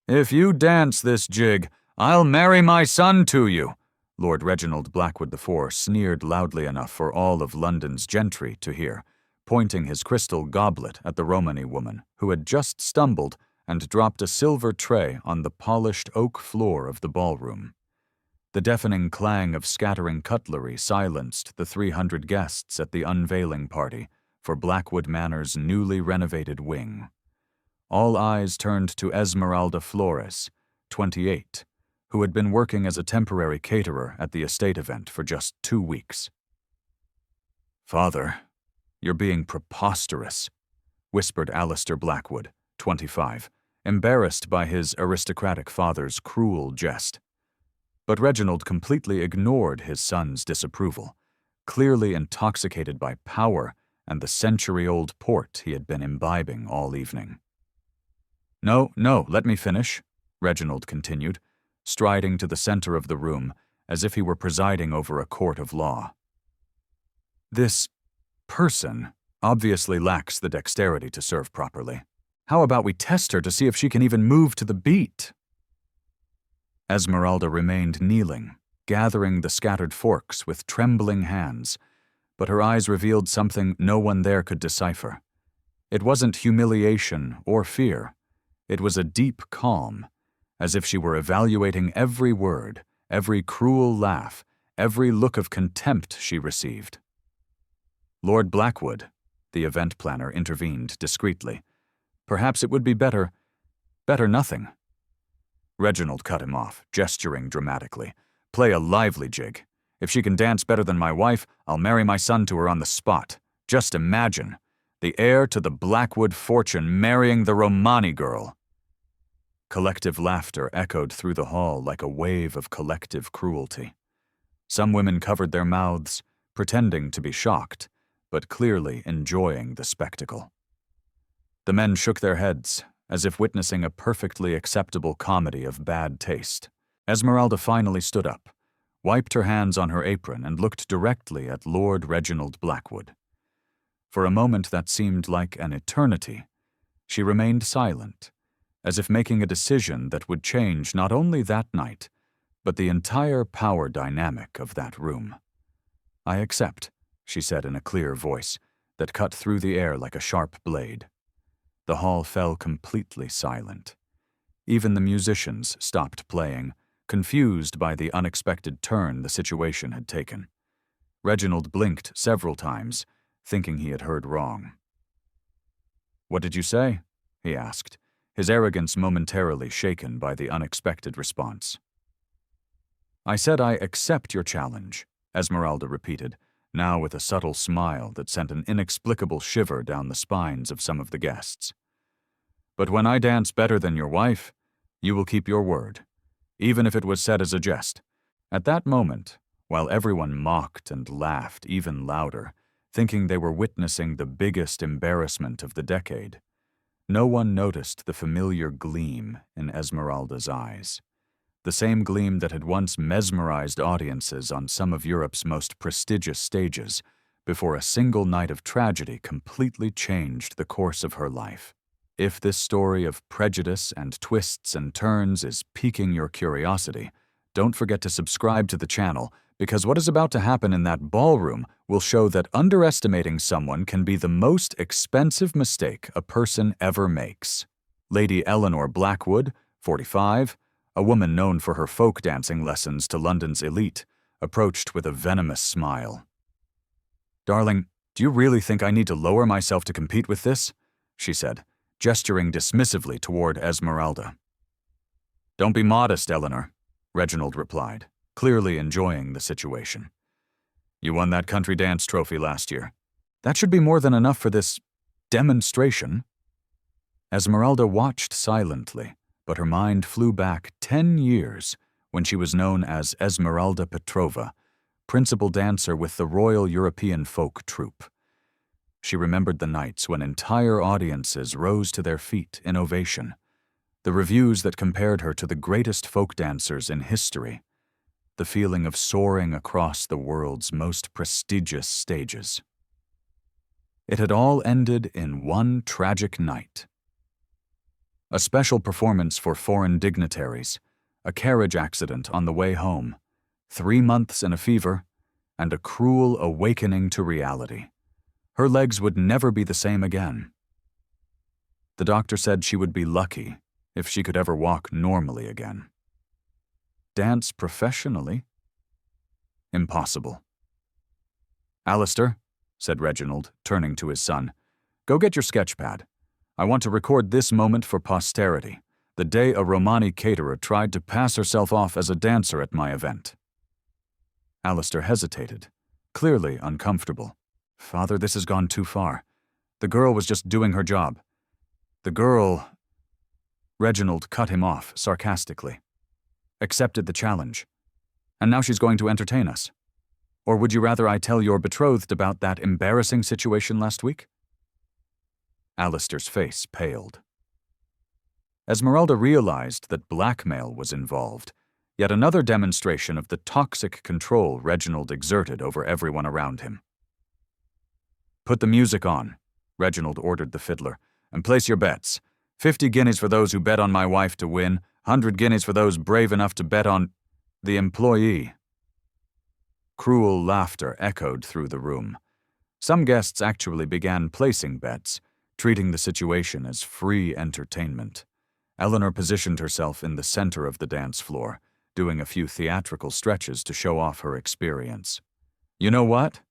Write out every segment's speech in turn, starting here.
"If you dance this jig, I'll marry my son to you," Lord Reginald Blackwood IV sneered loudly enough for all of London's gentry to hear, pointing his crystal goblet at the Romany woman, who had just stumbled and dropped a silver tray on the polished oak floor of the ballroom. The deafening clang of scattering cutlery silenced the 300 guests at the unveiling party for Blackwood Manor's newly renovated wing. All eyes turned to Esmeralda Flores, 28, who had been working as a temporary caterer at the estate event for just 2 weeks. "Father, you're being preposterous," whispered Alistair Blackwood, 25, embarrassed by his aristocratic father's cruel jest. But Reginald completely ignored his son's disapproval, clearly intoxicated by power and the century-old port he had been imbibing all evening. No, let me finish," Reginald continued, striding to the center of the room as if he were presiding over a court of law. "This person obviously lacks the dexterity to serve properly. How about we test her to see if she can even move to the beat?" Esmeralda remained kneeling, gathering the scattered forks with trembling hands, but her eyes revealed something no one there could decipher. It wasn't humiliation or fear. It was a deep calm, as if she were evaluating every word, every cruel laugh, every look of contempt she received. "Lord Blackwood," the event planner intervened discreetly. "Perhaps it would be better nothing." Reginald cut him off, gesturing dramatically. "Play a lively jig. If she can dance better than my wife, I'll marry my son to her on the spot. Just imagine, the heir to the Blackwood fortune marrying the Romani girl." Collective laughter echoed through the hall like a wave of collective cruelty. Some women covered their mouths, pretending to be shocked, but clearly enjoying the spectacle. The men shook their heads, as if witnessing a perfectly acceptable comedy of bad taste. Esmeralda finally stood up, wiped her hands on her apron, and looked directly at Lord Reginald Blackwood. For a moment that seemed like an eternity, she remained silent, as if making a decision that would change not only that night, but the entire power dynamic of that room. "I accept," she said in a clear voice that cut through the air like a sharp blade. The hall fell completely silent. Even the musicians stopped playing, confused by the unexpected turn the situation had taken. Reginald blinked several times, thinking he had heard wrong. "What did you say?" he asked, his arrogance momentarily shaken by the unexpected response. "I said I accept your challenge," Esmeralda repeated, now with a subtle smile that sent an inexplicable shiver down the spines of some of the guests. "But when I dance better than your wife, you will keep your word, even if it was said as a jest." At that moment, while everyone mocked and laughed even louder, thinking they were witnessing the biggest embarrassment of the decade, no one noticed the familiar gleam in Esmeralda's eyes. The same gleam that had once mesmerized audiences on some of Europe's most prestigious stages before a single night of tragedy completely changed the course of her life. If this story of prejudice and twists and turns is piquing your curiosity, don't forget to subscribe to the channel, because what is about to happen in that ballroom will show that underestimating someone can be the most expensive mistake a person ever makes. Lady Eleanor Blackwood, 45, a woman known for her folk dancing lessons to London's elite, approached with a venomous smile. "Darling, do you really think I need to lower myself to compete with this?" she said, gesturing dismissively toward Esmeralda. "Don't be modest, Eleanor," Reginald replied, clearly enjoying the situation. "You won that country dance trophy last year. That should be more than enough for this demonstration." Esmeralda watched silently, but her mind flew back 10 years when she was known as Esmeralda Petrova, principal dancer with the Royal European Folk Troupe. She remembered the nights when entire audiences rose to their feet in ovation, the reviews that compared her to the greatest folk dancers in history, the feeling of soaring across the world's most prestigious stages. It had all ended in one tragic night. A special performance for foreign dignitaries, a carriage accident on the way home, 3 months in a fever, and a cruel awakening to reality. Her legs would never be the same again. The doctor said she would be lucky if she could ever walk normally again. Dance professionally? Impossible. "Alistair," said Reginald, turning to his son, "go get your sketchpad. I want to record this moment for posterity, the day a Romani caterer tried to pass herself off as a dancer at my event." Alistair hesitated, clearly uncomfortable. "Father, this has gone too far. The girl was just doing her job. The girl—" Reginald cut him off sarcastically. "Accepted the challenge. And now she's going to entertain us. Or would you rather I tell your betrothed about that embarrassing situation last week?" Alistair's face paled. Esmeralda realized that blackmail was involved, yet another demonstration of the toxic control Reginald exerted over everyone around him. "Put the music on," Reginald ordered the fiddler, "and place your bets. 50 guineas for those who bet on my wife to win, 100 guineas for those brave enough to bet on the employee." Cruel laughter echoed through the room. Some guests actually began placing bets, treating the situation as free entertainment. Eleanor positioned herself in the center of the dance floor, doing a few theatrical stretches to show off her experience. "You know what?"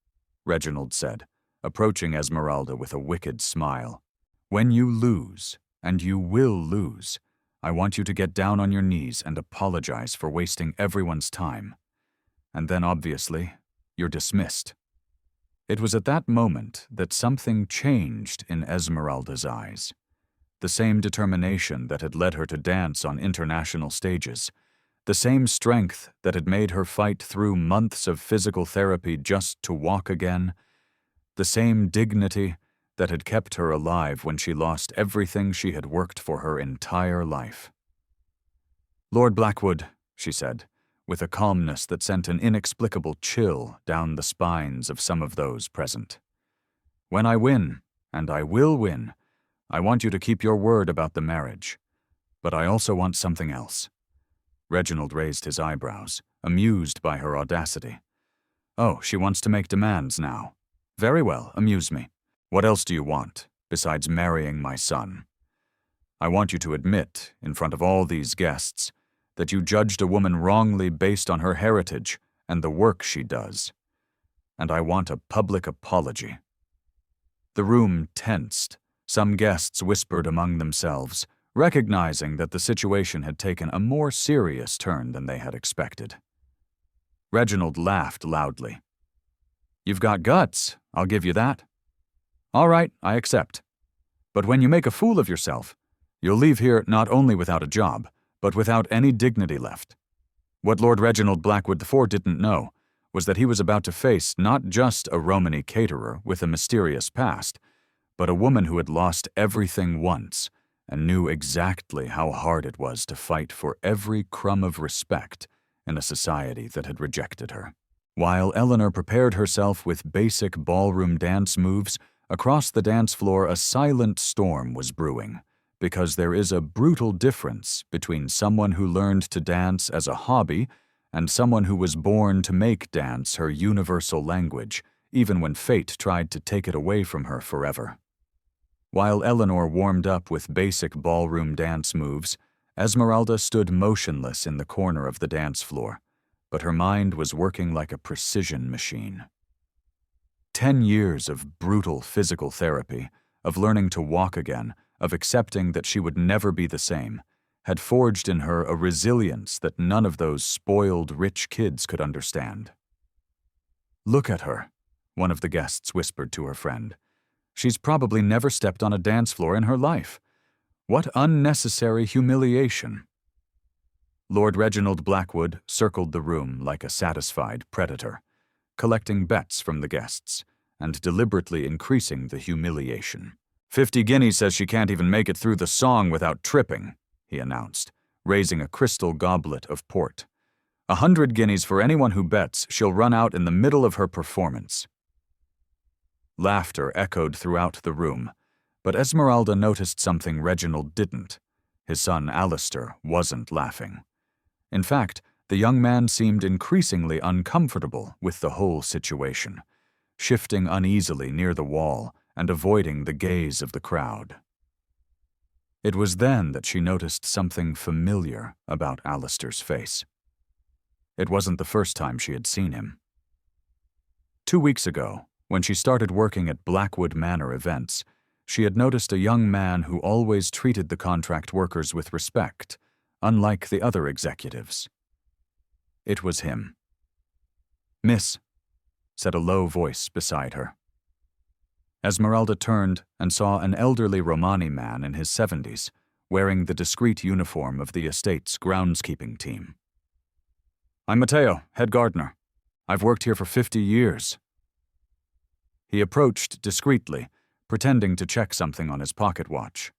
Reginald said, approaching Esmeralda with a wicked smile. "When you lose, and you will lose, I want you to get down on your knees and apologize for wasting everyone's time. And then, obviously, you're dismissed." It was at that moment that something changed in Esmeralda's eyes. The same determination that had led her to dance on international stages, the same strength that had made her fight through months of physical therapy just to walk again, the same dignity that had kept her alive when she lost everything she had worked for her entire life. "Lord Blackwood," she said, with a calmness that sent an inexplicable chill down the spines of some of those present. "When I win, and I will win, I want you to keep your word about the marriage. But I also want something else." Reginald raised his eyebrows, amused by her audacity. "Oh, she wants to make demands now. Very well, amuse me. What else do you want, besides marrying my son? I want you to admit, in front of all these guests, that you judged a woman wrongly based on her heritage and the work she does. And I want a public apology." The room tensed. Some guests whispered among themselves, recognizing that the situation had taken a more serious turn than they had expected. Reginald laughed loudly. "You've got guts, I'll give you that. All right, I accept. But when you make a fool of yourself, you'll leave here not only without a job, but without any dignity left." What Lord Reginald Blackwood IV didn't know was that he was about to face not just a Romani caterer with a mysterious past, but a woman who had lost everything once and knew exactly how hard it was to fight for every crumb of respect in a society that had rejected her. While Eleanor prepared herself with basic ballroom dance moves, across the dance floor a silent storm was brewing, because there is a brutal difference between someone who learned to dance as a hobby and someone who was born to make dance her universal language, even when fate tried to take it away from her forever. While Eleanor warmed up with basic ballroom dance moves, Esmeralda stood motionless in the corner of the dance floor, but her mind was working like a precision machine. 10 years of brutal physical therapy, of learning to walk again, of accepting that she would never be the same, had forged in her a resilience that none of those spoiled rich kids could understand. "Look at her," one of the guests whispered to her friend. "She's probably never stepped on a dance floor in her life. What unnecessary humiliation." Lord Reginald Blackwood circled the room like a satisfied predator, collecting bets from the guests and deliberately increasing the humiliation. 50 guineas says she can't even make it through the song without tripping," he announced, raising a crystal goblet of port. 100 guineas for anyone who bets she'll run out in the middle of her performance." Laughter echoed throughout the room, but Esmeralda noticed something Reginald didn't. His son Alistair wasn't laughing. In fact, the young man seemed increasingly uncomfortable with the whole situation, shifting uneasily near the wall and avoiding the gaze of the crowd. It was then that she noticed something familiar about Alistair's face. It wasn't the first time she had seen him. 2 weeks ago, when she started working at Blackwood Manor events, she had noticed a young man who always treated the contract workers with respect, unlike the other executives. It was him. "Miss," said a low voice beside her. Esmeralda turned and saw an elderly Romani man in his 70s, wearing the discreet uniform of the estate's groundskeeping team. "I'm Matteo, head gardener. I've worked here for 50 years. He approached discreetly, pretending to check something on his pocket watch.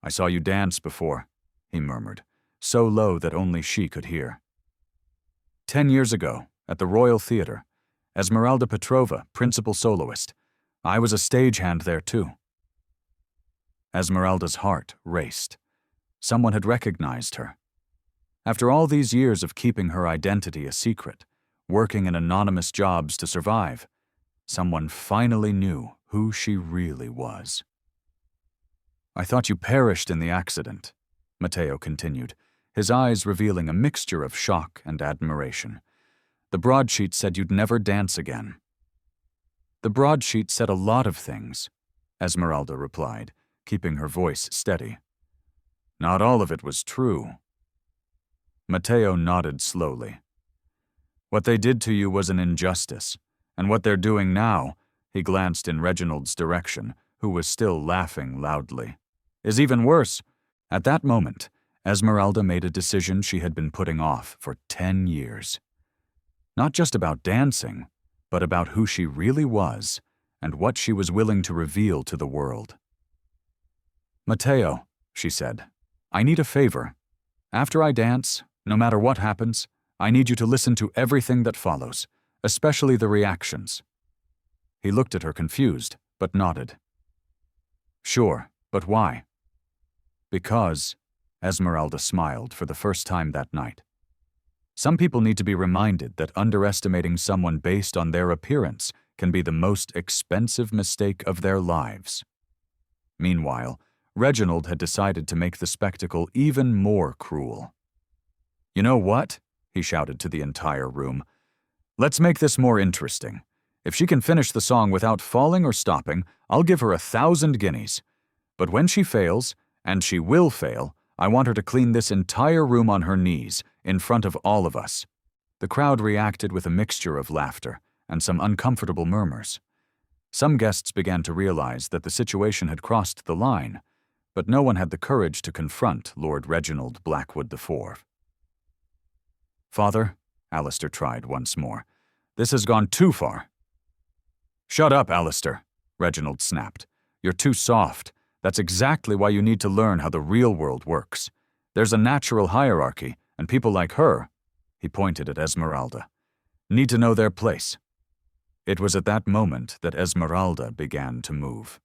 "I saw you dance before," he murmured, so low that only she could hear. 10 years ago, at the Royal Theatre, Esmeralda Petrova, principal soloist. I was a stagehand there too." Esmeralda's heart raced. Someone had recognized her. After all these years of keeping her identity a secret, working in anonymous jobs to survive, someone finally knew who she really was. "I thought you perished in the accident," Matteo continued, his eyes revealing a mixture of shock and admiration. "The broadsheet said you'd never dance again." "The broadsheet said a lot of things," Esmeralda replied, keeping her voice steady. "Not all of it was true." Matteo nodded slowly. "What they did to you was an injustice, and what they're doing now," he glanced in Reginald's direction, who was still laughing loudly, "is even worse." At that moment, Esmeralda made a decision she had been putting off for 10 years. Not just about dancing, but about who she really was and what she was willing to reveal to the world. "Matteo," she said, "I need a favor. After I dance, no matter what happens, I need you to listen to everything that follows, especially the reactions." He looked at her confused, but nodded. "Sure, but why?" "Because," Esmeralda smiled for the first time that night, "some people need to be reminded that underestimating someone based on their appearance can be the most expensive mistake of their lives." Meanwhile, Reginald had decided to make the spectacle even more cruel. "You know what?" he shouted to the entire room. "Let's make this more interesting. If she can finish the song without falling or stopping, I'll give her 1,000 guineas. But when she fails, and she will fail, I want her to clean this entire room on her knees, in front of all of us." The crowd reacted with a mixture of laughter and some uncomfortable murmurs. Some guests began to realize that the situation had crossed the line, but no one had the courage to confront Lord Reginald Blackwood IV. "Father," Alistair tried once more, "this has gone too far." "Shut up, Alistair," Reginald snapped. "You're too soft. That's exactly why you need to learn how the real world works. There's a natural hierarchy, and people like her," he pointed at Esmeralda, "need to know their place." It was at that moment that Esmeralda began to move.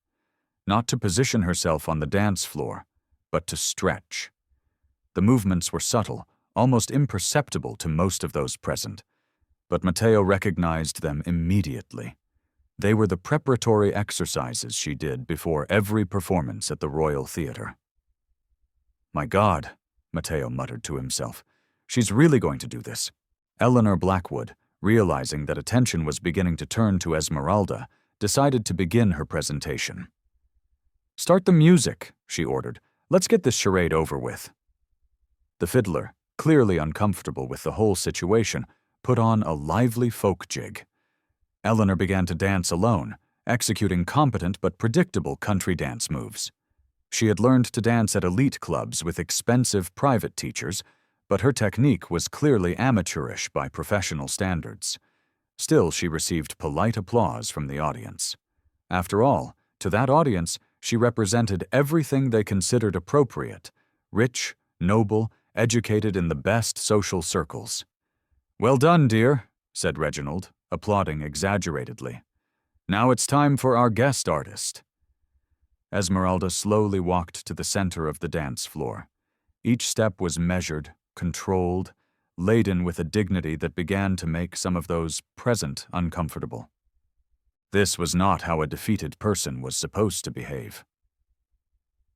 Not to position herself on the dance floor, but to stretch. The movements were subtle, almost imperceptible to most of those present, but Matteo recognized them immediately. They were the preparatory exercises she did before every performance at the Royal Theatre. "My God," Matteo muttered to himself, "she's really going to do this." Eleanor Blackwood, realizing that attention was beginning to turn to Esmeralda, decided to begin her presentation. "Start the music," she ordered. "Let's get this charade over with." The fiddler, clearly uncomfortable with the whole situation, put on a lively folk jig. Eleanor began to dance alone, executing competent but predictable country dance moves. She had learned to dance at elite clubs with expensive private teachers, but her technique was clearly amateurish by professional standards. Still, she received polite applause from the audience. After all, to that audience, she represented everything they considered appropriate: rich, noble, educated in the best social circles. "Well done, dear," said Reginald, applauding exaggeratedly. "Now it's time for our guest artist." Esmeralda slowly walked to the center of the dance floor. Each step was measured, controlled, laden with a dignity that began to make some of those present uncomfortable. This was not how a defeated person was supposed to behave.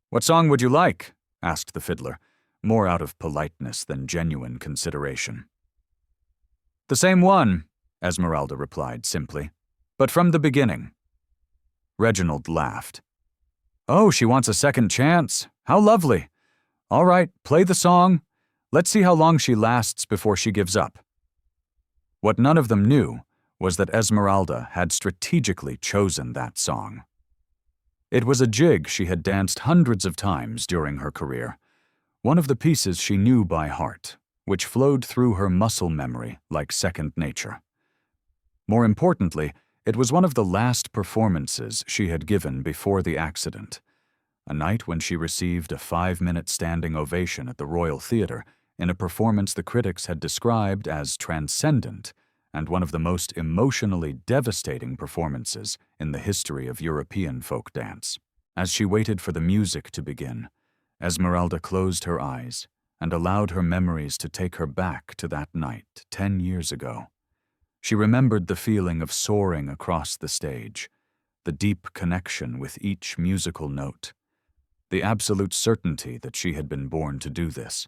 "What song would you like?" asked the fiddler, more out of politeness than genuine consideration. "The same one," Esmeralda replied simply, "but from the beginning." Reginald laughed. "Oh, she wants a second chance. How lovely. All right, play the song. Let's see how long she lasts before she gives up." What none of them knew was that Esmeralda had strategically chosen that song. It was a jig she had danced hundreds of times during her career, one of the pieces she knew by heart, which flowed through her muscle memory like second nature. More importantly, it was one of the last performances she had given before the accident, a night when she received a 5-minute standing ovation at the Royal Theatre in a performance the critics had described as transcendent and one of the most emotionally devastating performances in the history of European folk dance. As she waited for the music to begin, Esmeralda closed her eyes and allowed her memories to take her back to that night 10 years ago. She remembered the feeling of soaring across the stage, the deep connection with each musical note, the absolute certainty that she had been born to do this.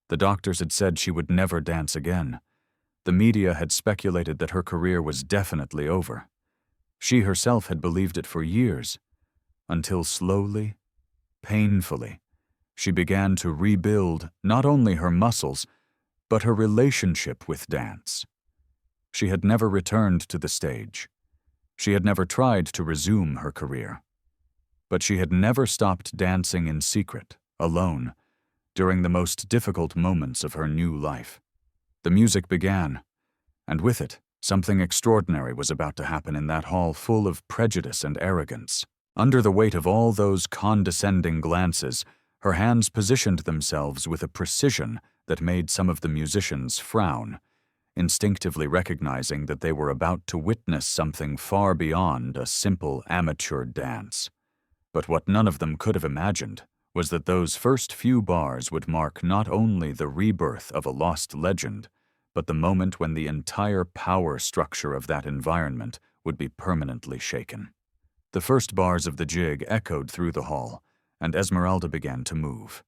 The doctors had said she would never dance again. The media had speculated that her career was definitely over. She herself had believed it for years, until slowly, painfully, she began to rebuild not only her muscles, but her relationship with dance. She had never returned to the stage. She had never tried to resume her career. But she had never stopped dancing in secret, alone, during the most difficult moments of her new life. The music began, and with it, something extraordinary was about to happen in that hall full of prejudice and arrogance. Under the weight of all those condescending glances, her hands positioned themselves with a precision that made some of the musicians frown, instinctively recognizing that they were about to witness something far beyond a simple amateur dance. But what none of them could have imagined was that those first few bars would mark not only the rebirth of a lost legend, but the moment when the entire power structure of that environment would be permanently shaken. The first bars of the jig echoed through the hall, and Esmeralda began to move.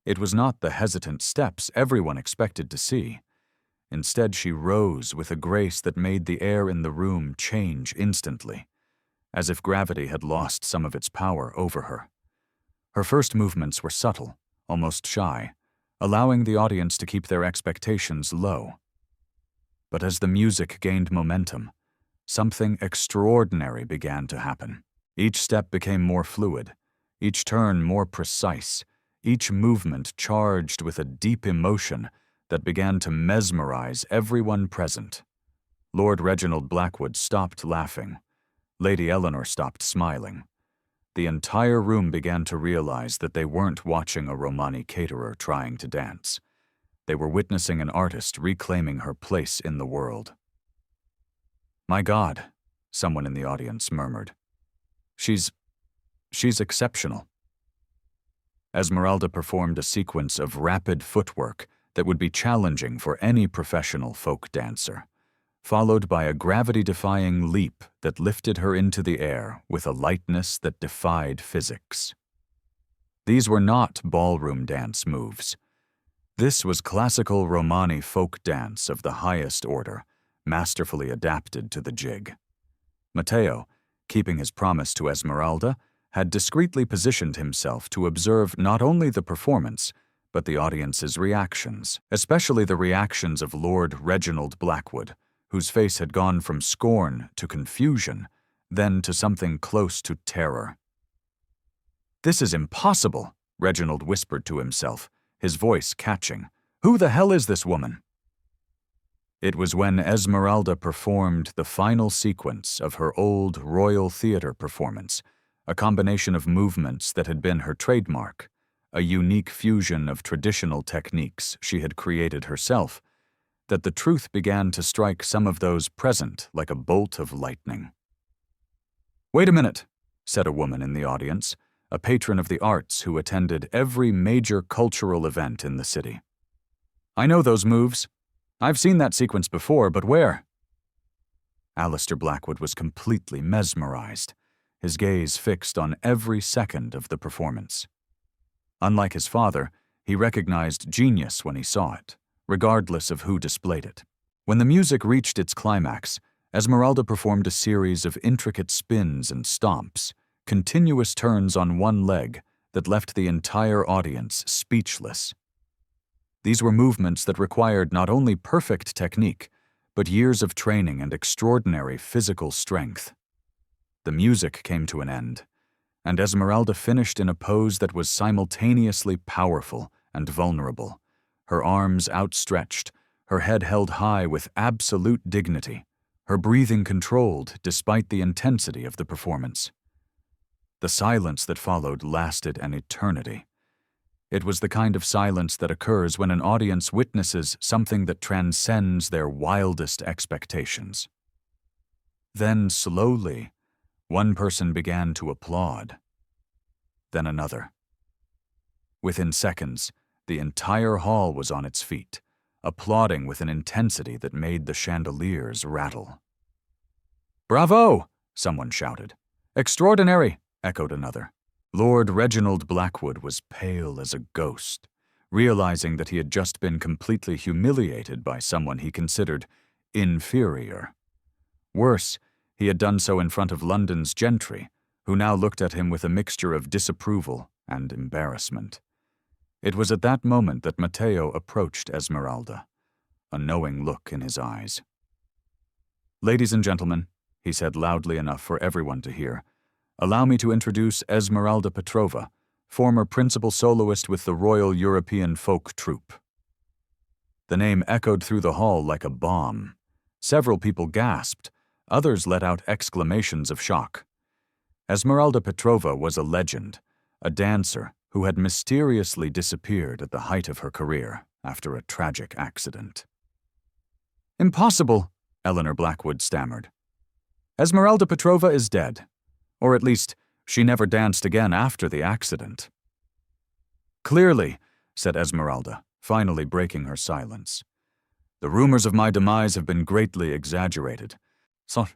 It was not the hesitant steps everyone expected to see. Instead, she rose with a grace that made the air in the room change instantly, as if gravity had lost some of its power over her. Her first movements were subtle, almost shy, allowing the audience to keep their expectations low. But as the music gained momentum, something extraordinary began to happen. Each step became more fluid, each turn more precise, each movement charged with a deep emotion that began to mesmerize everyone present. Lord Reginald Blackwood stopped laughing. Lady Eleanor stopped smiling. The entire room began to realize that they weren't watching a Romani caterer trying to dance. They were witnessing an artist reclaiming her place in the world. "My God," someone in the audience murmured. She's exceptional." Esmeralda performed a sequence of rapid footwork that would be challenging for any professional folk dancer, followed by a gravity-defying leap that lifted her into the air with a lightness that defied physics. These were not ballroom dance moves. This was classical Romani folk dance of the highest order, masterfully adapted to the jig. Matteo, keeping his promise to Esmeralda, had discreetly positioned himself to observe not only the performance, but the audience's reactions, especially the reactions of Lord Reginald Blackwood, whose face had gone from scorn to confusion, then to something close to terror. "This is impossible," Reginald whispered to himself, his voice catching. "Who the hell is this woman?" It was when Esmeralda performed the final sequence of her old Royal Theatre performance, a combination of movements that had been her trademark, a unique fusion of traditional techniques she had created herself, that the truth began to strike some of those present like a bolt of lightning. "Wait a minute," said a woman in the audience, a patron of the arts who attended every major cultural event in the city. "I know those moves. I've seen that sequence before, but where?" Alistair Blackwood was completely mesmerized, his gaze fixed on every second of the performance. Unlike his father, he recognized genius when he saw it, regardless of who displayed it. When the music reached its climax, Esmeralda performed a series of intricate spins and stomps, continuous turns on one leg that left the entire audience speechless. These were movements that required not only perfect technique, but years of training and extraordinary physical strength. The music came to an end, and Esmeralda finished in a pose that was simultaneously powerful and vulnerable, her arms outstretched, her head held high with absolute dignity, her breathing controlled despite the intensity of the performance. The silence that followed lasted an eternity. It was the kind of silence that occurs when an audience witnesses something that transcends their wildest expectations. Then, slowly, one person began to applaud. Then another. Within seconds, the entire hall was on its feet, applauding with an intensity that made the chandeliers rattle. "Bravo!" someone shouted. "Extraordinary!" echoed another. Lord Reginald Blackwood was pale as a ghost, realizing that he had just been completely humiliated by someone he considered inferior. Worse, he had done so in front of London's gentry, who now looked at him with a mixture of disapproval and embarrassment. It was at that moment that Matteo approached Esmeralda, a knowing look in his eyes. "Ladies and gentlemen," he said loudly enough for everyone to hear, "allow me to introduce Esmeralda Petrova, former principal soloist with the Royal European Folk Troupe." The name echoed through the hall like a bomb. Several people gasped, others let out exclamations of shock. Esmeralda Petrova was a legend, a dancer who had mysteriously disappeared at the height of her career after a tragic accident. "Impossible," Eleanor Blackwood stammered. "Esmeralda Petrova is dead. Or at least, she never danced again after the accident." "Clearly," said Esmeralda, finally breaking her silence. "The rumors of my demise have been greatly exaggerated." So,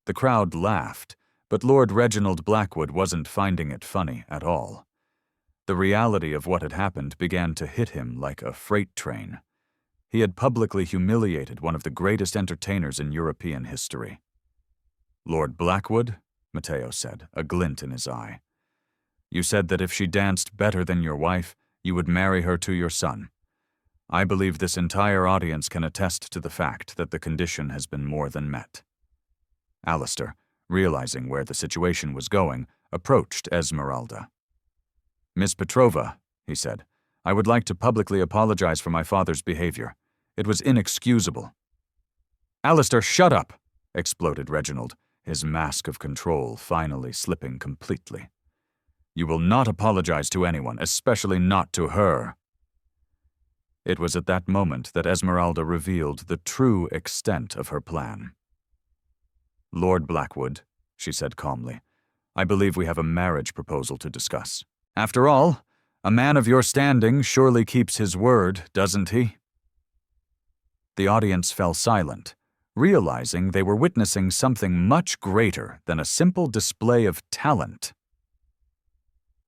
the crowd laughed, but Lord Reginald Blackwood wasn't finding it funny at all. The reality of what had happened began to hit him like a freight train. He had publicly humiliated one of the greatest entertainers in European history. "Lord Blackwood," Matteo said, a glint in his eye, "you said that if she danced better than your wife, you would marry her to your son. I believe this entire audience can attest to the fact that the condition has been more than met." Alistair, realizing where the situation was going, approached Esmeralda. "Miss Petrova," he said, "I would like to publicly apologize for my father's behavior. It was inexcusable." "Alistair, shut up!" exploded Reginald, his mask of control finally slipping completely. "You will not apologize to anyone, especially not to her." It was at that moment that Esmeralda revealed the true extent of her plan. "Lord Blackwood," she said calmly, "I believe we have a marriage proposal to discuss. After all, a man of your standing surely keeps his word, doesn't he?" The audience fell silent, realizing they were witnessing something much greater than a simple display of talent.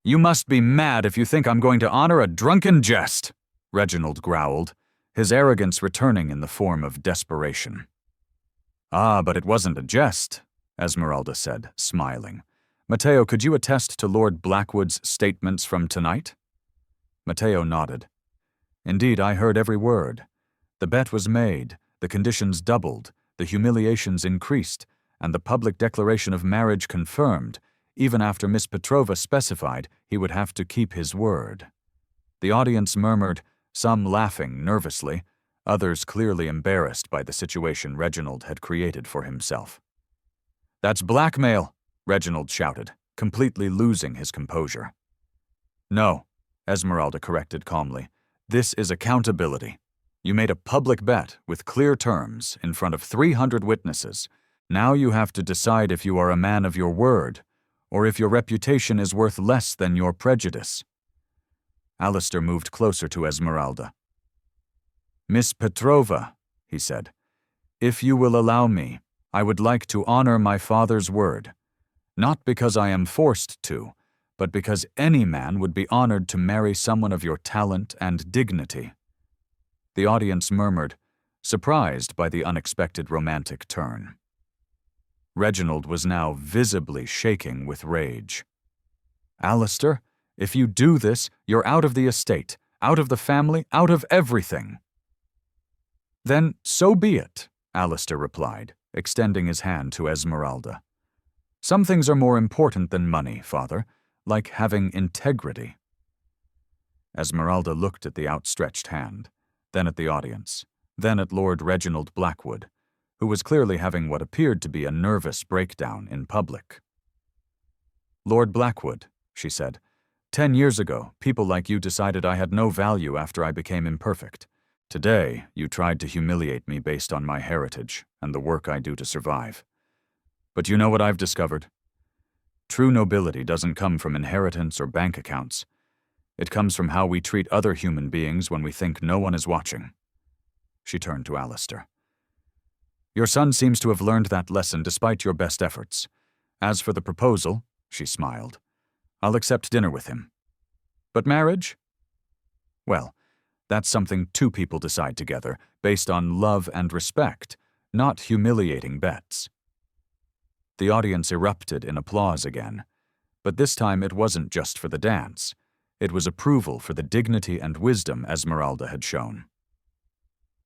"You must be mad if you think I'm going to honor a drunken jest," Reginald growled, his arrogance returning in the form of desperation. "Ah, but it wasn't a jest," Esmeralda said, smiling. "Matteo, could you attest to Lord Blackwood's statements from tonight?" Matteo nodded. "Indeed, I heard every word. The bet was made, the conditions doubled, the humiliations increased, and the public declaration of marriage confirmed, even after Miss Petrova specified he would have to keep his word." The audience murmured, some laughing nervously, others clearly embarrassed by the situation Reginald had created for himself. "That's blackmail," Reginald shouted, completely losing his composure. "No," Esmeralda corrected calmly. "This is accountability. You made a public bet with clear terms in front of 300 witnesses. Now you have to decide if you are a man of your word or if your reputation is worth less than your prejudice." Alistair moved closer to Esmeralda. "Miss Petrova," he said, "if you will allow me, I would like to honor my father's word, not because I am forced to, but because any man would be honored to marry someone of your talent and dignity." The audience murmured, surprised by the unexpected romantic turn. Reginald was now visibly shaking with rage. "Alistair, if you do this, you're out of the estate, out of the family, out of everything." "Then so be it," Alistair replied, extending his hand to Esmeralda. "Some things are more important than money, Father, like having integrity." Esmeralda looked at the outstretched hand, then at the audience, then at Lord Reginald Blackwood, who was clearly having what appeared to be a nervous breakdown in public. "Lord Blackwood," she said, 10 years ago, people like you decided I had no value after I became imperfect. Today, you tried to humiliate me based on my heritage and the work I do to survive. But you know what I've discovered? True nobility doesn't come from inheritance or bank accounts. It comes from how we treat other human beings when we think no one is watching." She turned to Alistair. "Your son seems to have learned that lesson despite your best efforts. As for the proposal," she smiled, "I'll accept dinner with him. But marriage? Well, that's something two people decide together, based on love and respect, not humiliating bets." The audience erupted in applause again, but this time it wasn't just for the dance. It was approval for the dignity and wisdom Esmeralda had shown.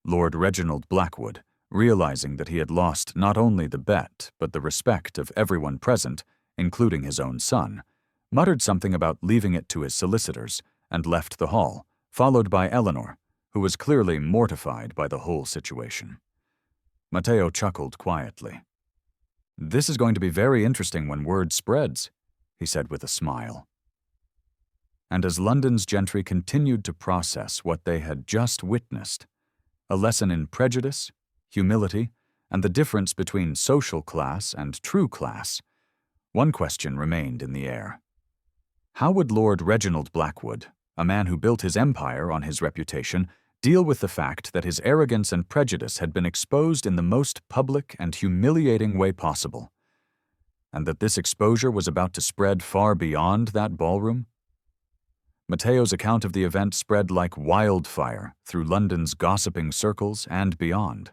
Lord Reginald Blackwood, realizing that he had lost not only the bet but the respect of everyone present, including his own son, muttered something about leaving it to his solicitors and left the hall, followed by Eleanor, who was clearly mortified by the whole situation. Matteo chuckled quietly. "This is going to be very interesting when word spreads," he said with a smile. And as London's gentry continued to process what they had just witnessed, a lesson in prejudice, humility, and the difference between social class and true class, one question remained in the air. How would Lord Reginald Blackwood, a man who built his empire on his reputation, deal with the fact that his arrogance and prejudice had been exposed in the most public and humiliating way possible, and that this exposure was about to spread far beyond that ballroom? Matteo's account of the event spread like wildfire through London's gossiping circles and beyond.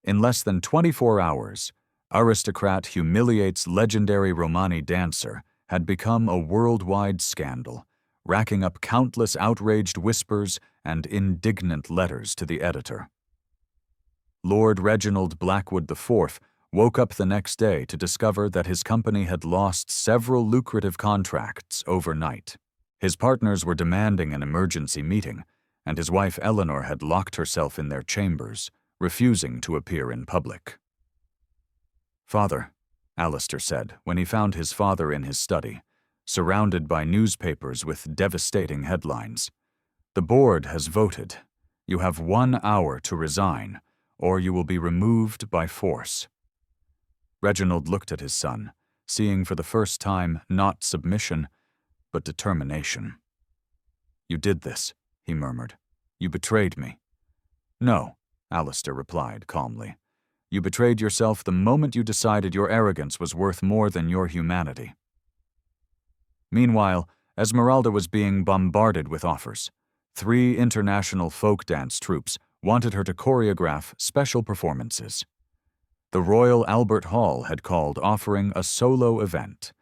In less than 24 hours, aristocrat humiliates legendary Romani dancer had become a worldwide scandal, racking up countless outraged whispers and indignant letters to the editor. Lord Reginald Blackwood IV woke up the next day to discover that his company had lost several lucrative contracts overnight. His partners were demanding an emergency meeting, and his wife Eleanor had locked herself in their chambers, refusing to appear in public. "Father," Alistair said when he found his father in his study, surrounded by newspapers with devastating headlines, "the board has voted. You have 1 hour to resign, or you will be removed by force." Reginald looked at his son, seeing for the first time not submission, but determination. "You did this," he murmured. "You betrayed me." "No," Alistair replied calmly. "You betrayed yourself the moment you decided your arrogance was worth more than your humanity." Meanwhile, Esmeralda was being bombarded with offers. 3 international folk dance troupes wanted her to choreograph special performances. The Royal Albert Hall had called, offering a solo event.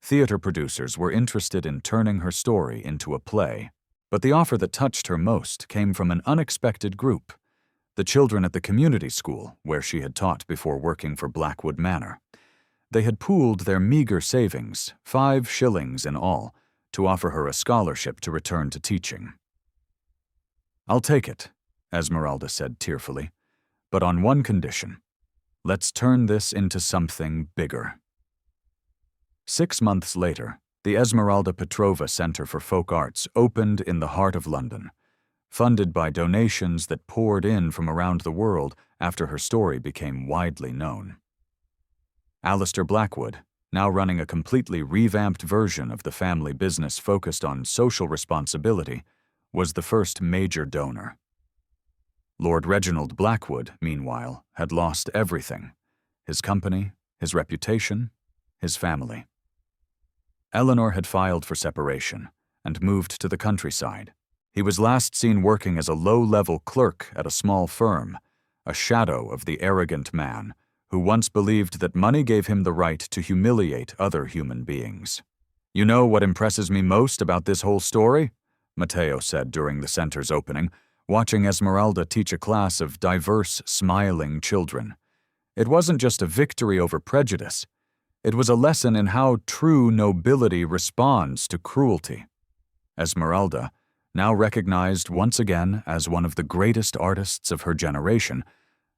Theater producers were interested in turning her story into a play, but the offer that touched her most came from an unexpected group: the children at the community school where she had taught before working for Blackwood Manor. They had pooled their meager savings, 5 shillings in all, to offer her a scholarship to return to teaching. "I'll take it," Esmeralda said tearfully, "but on one condition. Let's turn this into something bigger." 6 months later, the Esmeralda Petrova Center for Folk Arts opened in the heart of London, funded by donations that poured in from around the world after her story became widely known. Alistair Blackwood, now running a completely revamped version of the family business focused on social responsibility, was the first major donor. Lord Reginald Blackwood, meanwhile, had lost everything: his company, his reputation, his family. Eleanor had filed for separation and moved to the countryside. He was last seen working as a low-level clerk at a small firm, a shadow of the arrogant man who once believed that money gave him the right to humiliate other human beings. "You know what impresses me most about this whole story?" Mateo said during the center's opening, watching Esmeralda teach a class of diverse, smiling children. It wasn't just a victory over prejudice. It was a lesson in how true nobility responds to cruelty. Esmeralda, now recognized once again as one of the greatest artists of her generation,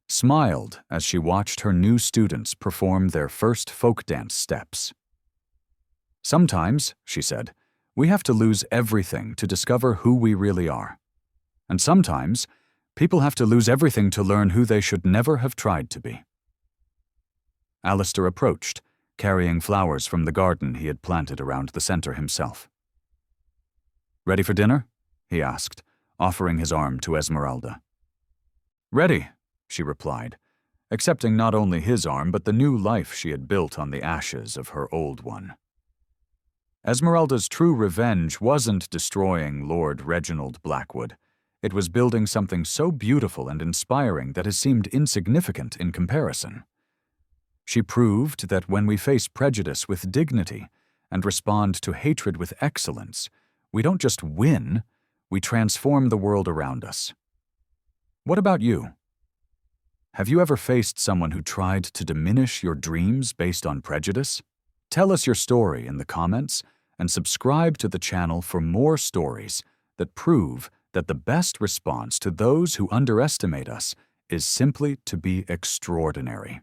smiled as she watched her new students perform their first folk dance steps. "Sometimes," she said, "we have to lose everything to discover who we really are. And sometimes, people have to lose everything to learn who they should never have tried to be." Alistair approached, carrying flowers from the garden he had planted around the center himself. "Ready for dinner?" he asked, offering his arm to Esmeralda. "Ready," she replied, accepting not only his arm but the new life she had built on the ashes of her old one. Esmeralda's true revenge wasn't destroying Lord Reginald Blackwood. It was building something so beautiful and inspiring that it seemed insignificant in comparison. She proved that when we face prejudice with dignity and respond to hatred with excellence, we don't just win, we transform the world around us. What about you? Have you ever faced someone who tried to diminish your dreams based on prejudice? Tell us your story in the comments and subscribe to the channel for more stories that prove that the best response to those who underestimate us is simply to be extraordinary.